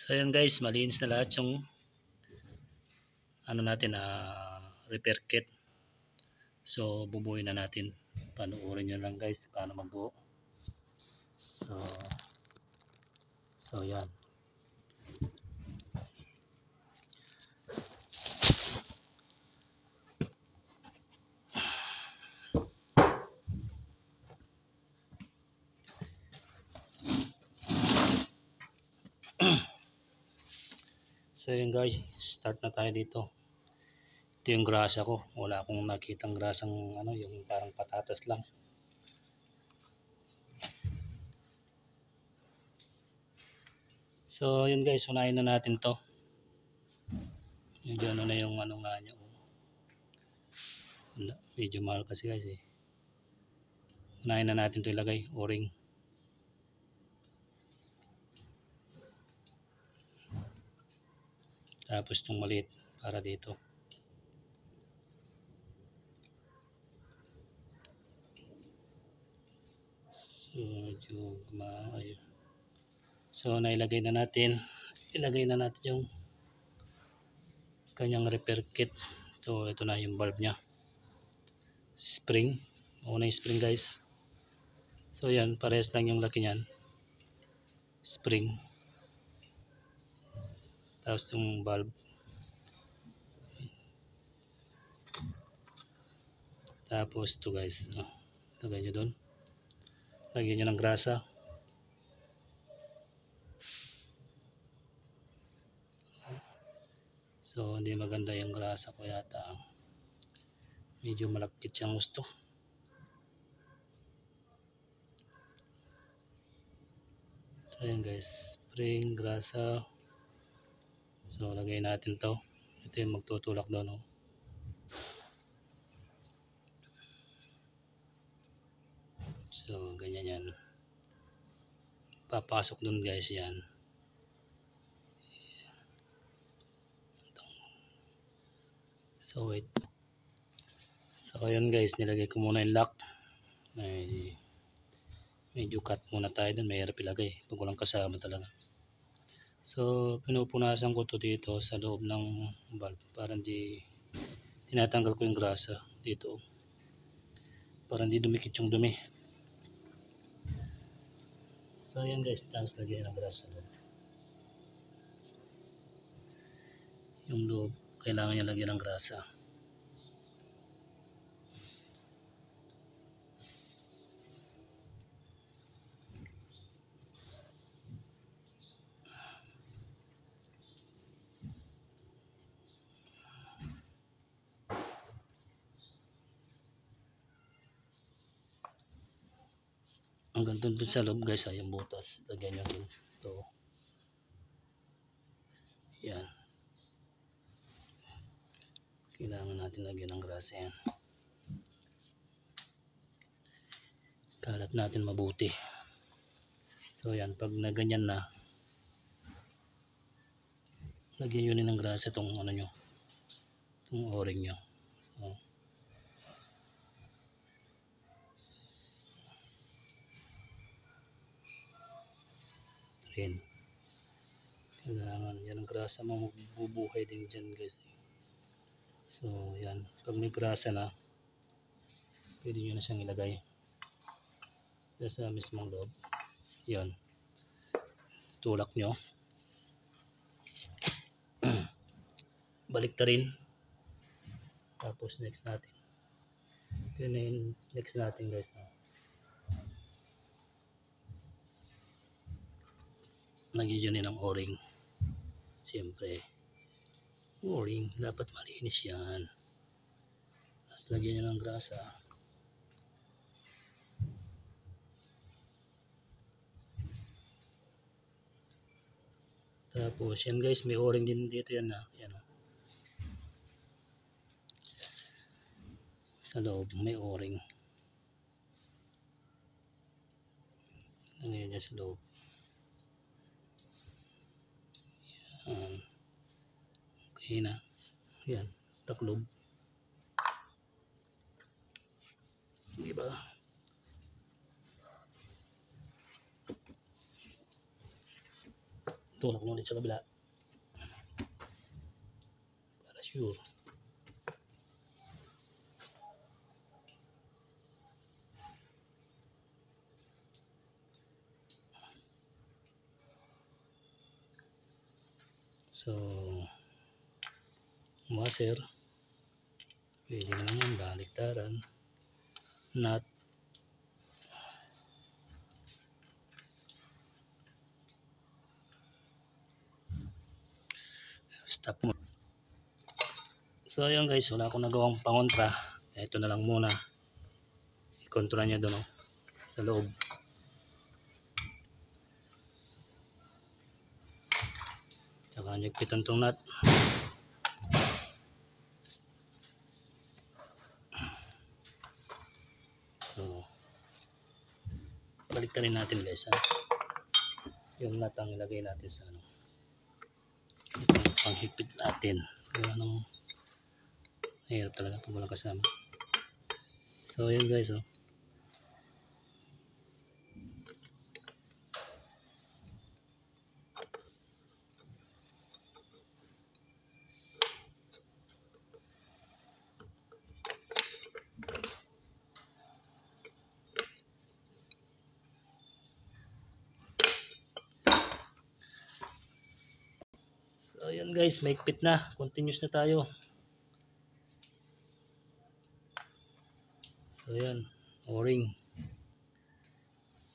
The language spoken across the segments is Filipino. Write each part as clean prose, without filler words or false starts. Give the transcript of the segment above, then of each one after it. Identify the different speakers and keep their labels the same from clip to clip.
Speaker 1: So yun guys, malinis na lahat yung ano natin repair kit. So bubuuin na natin. Panoorin nyo lang guys paano magbuo. So yan. So yun guys, start na tayo dito. Ito yung grasa ko. Wala akong nakitang grasang yung parang patatas lang. So yun guys, unahin na natin to. Medyo na yung nga nyo. Medyo mahal kasi guys eh. Unahin na natin to ilagay, o-ring. Tapos itong maliit para dito. So nailagay na natin. Ilagay na natin yung kanyang repair kit. So ito na yung bulb nya. Spring. Una yung spring guys. So yan, parehas lang yung laki nyan. Spring. Tapos yung bulb. Tapos ito guys. Lagay nyo doon. Lagyan nyo ng grasa. So hindi maganda yung grasa ko yata. Medyo malakit siyang gusto. So yan guys, spring, grasa. So lagay natin to. Ito yung magtutulak doon. So ganyan yan. Papasok doon guys yan. So wait. So ayun guys, nilagay ko muna yung lock. Medyo cut muna tayo dun, mahirap ilagay pag walang kasama talaga. So pinupunasan ko to dito sa loob ng valve para hindi tinatanggal ko yung grasa dito para hindi dumikit yung dumi. So ayan guys, tapos lagyan ng grasa doon. Yung loob kailangan niya lagyan ng grasa. Hanggang dun sa loob guys, yung butas lagyan nyo din ito. Yan, kailangan natin lagyan ng grasa yan. Kalat natin mabuti. So yan, pag na ganyan na, lagyan nyo rin ng grasa itong nyo, itong o-ring nyo. So, rin kailangan yan ang grasa mo, magbubuhay din dyan guys. So yan, pag may grasa na, pwede nyo na siyang ilagay sa mismong loob. Yan, tulak nyo. Balik ta rin. Tapos next natin, yun na yung next natin guys. Lagyan nyo ng o-ring. Siyempre o-ring dapat malinis yan. Tapos lagyan nyo ng grasa. Tapos yan guys, may o-ring din dito yan yan sa loob may o-ring. Lagyan nyo sa loob. Yan. Okay na. Yan, taklob. Diba? Tulak mo ulit sa kabila. Para sure. So, washer. Pwede naman yan, baliktaran. Nut. Stop mo. So ayun guys, wala akong nagawang pangontra. Ito na lang muna. I-contra nyo doon sa loob. Tsaka nyo piton tong nut. So, balik rin natin guys ha. Yung nut ang ilagay natin sa ano. Itong panghigpit natin. Kaya anong hirap talaga pag walang kasama. So ayun guys oh. So ayun guys, maigpit na. Continuous na tayo. So ayan, o-ring.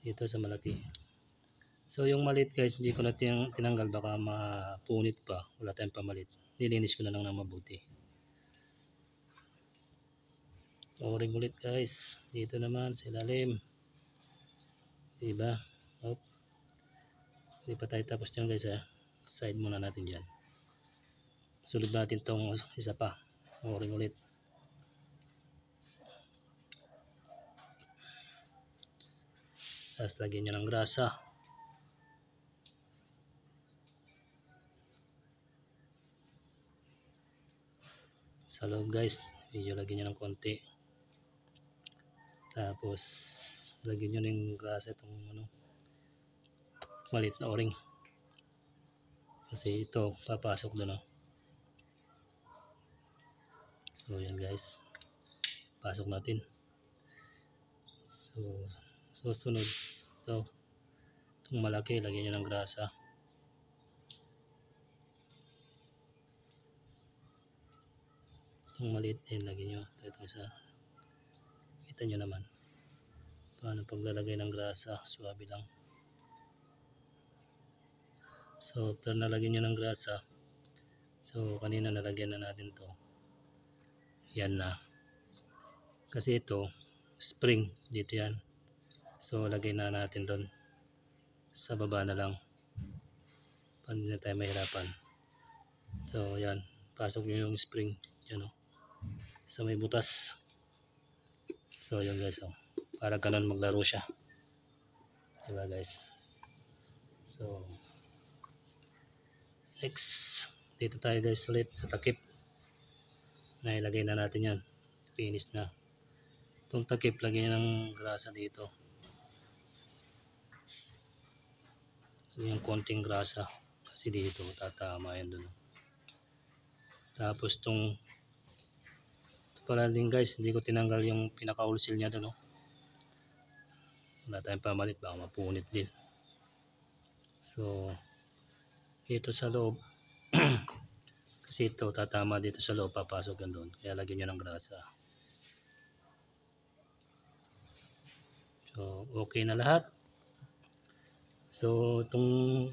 Speaker 1: Dito sa malaki. So yung maliit guys, hindi ko na tinanggal, baka mapunit pa. Wala tayong pamalit. Nilinis ko na lang ng mabuti. O-ring ulit guys. Dito naman sa ilalim. Diba? Oh. Hindi pa tayo tapos dyan guys ha. Side muna natin dyan. Sulod natin tong isa pa. O-ring ulit. Tapos lagyan nyo ng grasa. Sa loob guys, medyo lagyan nyo ng konti. Tapos lagyan nyo ng grasa itong ano, maliit na o-ring. Kasi ito papasok doon oh. So yan guys, pasok natin. So susunod ito, itong malaki lagyan nyo ng grasa. Itong maliit din lagyan nyo. Ito isa, kita nyo naman paano paglalagay ng grasa, suwabe lang. So after nalagyan nyo ng grasa, so kanina nalagyan na natin to, yan na. Kasi ito spring dito yan, so lagay na natin doon sa baba na lang para hindi na tayo mahirapan. So yan, pasok nyo yung spring yan oh, sa may butas. So yun guys oh, para ganun maglaro siya, diba guys. So next, dito tayo guys ulit sa takip. Nailagay na natin yan, finish na. Itong takip lagyan ng grasa dito, yung konting grasa kasi dito tatama yan dun. Tapos itong pala din guys, hindi ko tinanggal yung pinaka-ulsil nya dun oh. Wala tayong pamalit, baka mapunit din. So dito sa loob kasi ito tatama dito sa loob, papasok yan doon, kaya lagyan nyo ng grasa. So okay na lahat. So itong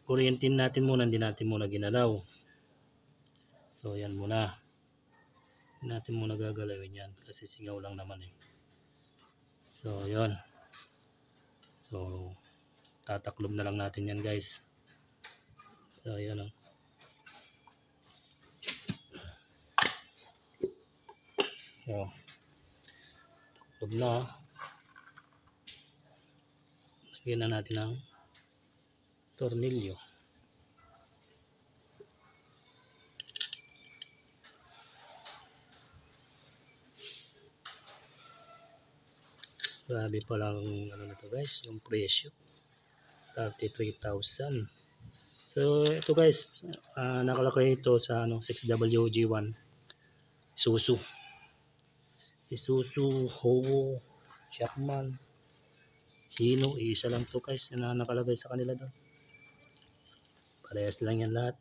Speaker 1: kuryente natin muna, hindi natin muna ginalaw. So yan muna, hindi natin muna gagalawin yan kasi singaw lang naman eh. So yun, so tataklob na lang natin yan guys. So yun oh. So taklob na, lagyan na natin ang tornilyo. Grabe pa lang ano na to guys, yung presyo. 33,000. So ito guys, nakalagay ito sa 6WG1 Isuzu Howo, Shackman, Hino, isa lang to guys na nakalagay sa kanila doon. Parehas lang yan lahat.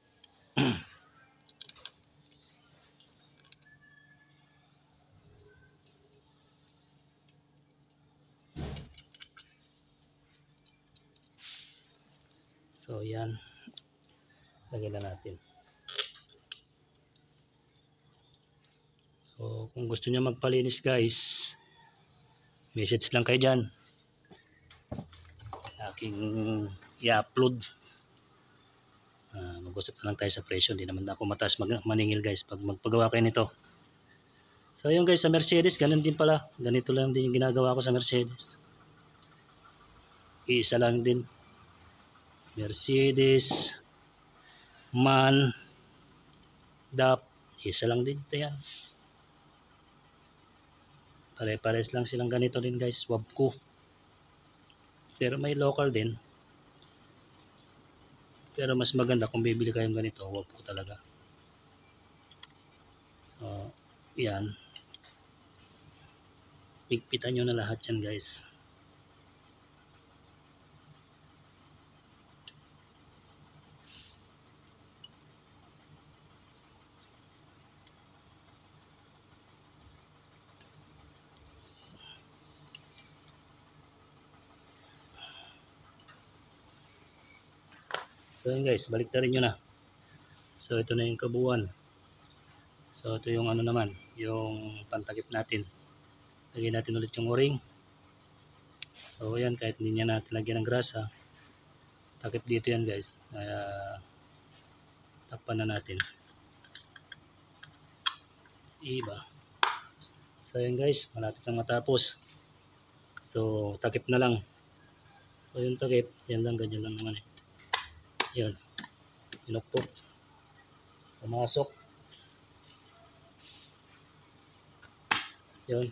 Speaker 1: So yan, lagyan na natin. So kung gusto niyo magpalinis guys, message lang kayo dyan, aking i-upload. Mag-usap na lang tayo sa presyo. Hindi naman ako mataas maningil guys pag magpagawa kayo nito. So yun guys, sa Mercedes ganun din pala, ganito lang din yung ginagawa ko sa Mercedes. Isa lang din, Mercedes, MAN, DAF, isa lang din ito yan. Pare-pares lang silang ganito din guys, Wabco. Pero may local din. Pero mas maganda kung bibili kayong ganito, Wabco talaga. So yan, higpitan nyo na lahat yan guys. So yun guys, balik na rin nyo na. So ito na yung kabuuan. So ito yung naman, yung pantakip natin. Lagyan natin ulit yung o-ring. So yan, kahit hindi niya natin lagyan ng grasa, takip dito yan guys. Kaya takpan na natin. Iba. So yan guys, malapit na matapos. So takip na lang. So yung takip, yan lang, ganyan lang naman eh. Yun, pinukpok, pumasok. Yun.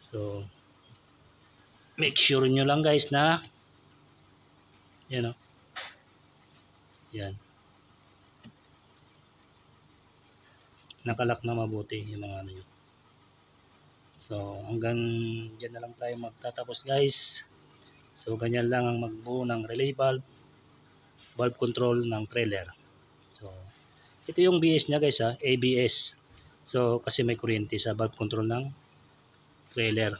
Speaker 1: So make sure nyo lang guys na yan o. Yan. Nakalak na mabuti yung mga nyo. So hanggang dyan na lang tayo magtatapos guys. So ganyan lang ang magbuo ng relay valve control ng trailer. So ito yung BS nya guys ha, ABS. So kasi may kuryente sa valve control ng trailer.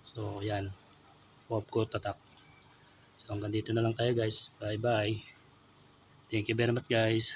Speaker 1: So yan, Wabco tatak. So hanggang dito na lang tayo guys. Bye bye. Thank you very much guys.